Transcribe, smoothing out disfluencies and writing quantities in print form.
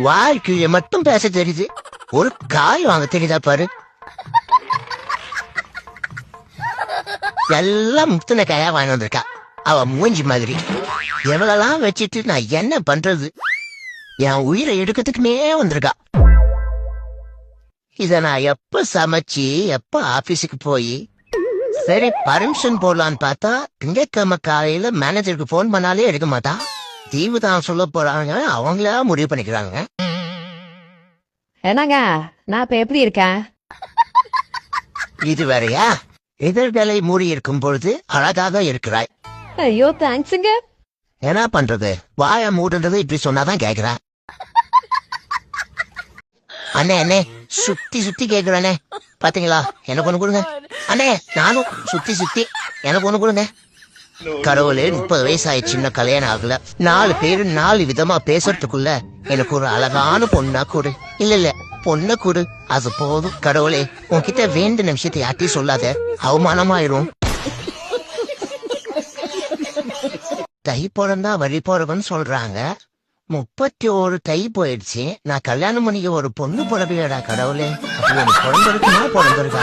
வாழ்க்கைய மட்டும் பேச தெரியுது, ஒரு காய் வாங்க தெரியுதா பாரு. எல்லாம் முத்துன காயா வாங்கி வந்திருக்கா அவ மூஞ்சி மாதிரி. எவ்வளவு வச்சுட்டு நான் என்ன பண்றது? என் உயிரை எடுக்கிறதுக்குமே வந்திருக்கா. இத நான் எப்ப சமைச்சு எப்ப ஆபீஸுக்கு போய் சரி பர்மிஷன் போடலான்னு பார்த்தா திங்கட்கிழமை காலையில மேனேஜருக்கு போன் பண்ணாலே எடுக்க மாட்டா. தீவு தான் சொல்ல போறாங்க, அவங்களா முடிவு பண்ணிக்கிறாங்க. என்னங்க நான் இப்ப எப்படி இருக்கேன்? இது வேறையா? எதிர்களை மூடி இருக்கும் பொழுது அழகாக இருக்கிறாய். ஐயோ தேங்க்ஸுங்க. என்ன பண்றது, வாய மூடுன்றது இப்படி சொன்னாதான் கேக்குறா. அண்ணே அண்ணே சுத்தி சுத்தி கேக்குறானே, பாத்தீங்களா? எனக்கு ஒண்ணு கொடுங்க அண்ணே. நானும் சுத்தி சுத்தி எனக்கு ஒண்ணு கொடுங்க. கடவுளே, 30 வயசு ஆயிடுச்சு, கல்யாணம் ஆகல. 4 பேரு 4 விதமா பேசுறதுக்குள்ள எனக்கு ஒரு அழகான பொண்ணா கொடு. இல்ல பொண்ண கொடு, அது போதும். கடவுளே, உன்கிட்ட வேண்டின விஷயத்தை யார்ட்டையும் சொல்லாத, அவமானமாயிரும். தை பிறந்தா வழி போறவன்னு சொல்றாங்க. 31 தை போயிடுச்சு. நான் கல்யாணம் பண்ணிக்க ஒரு பொண்ணு பிறப்பியடா கடவுளே. அப்படி பிறந்திருக்குன்னா பிறந்திருக்கா?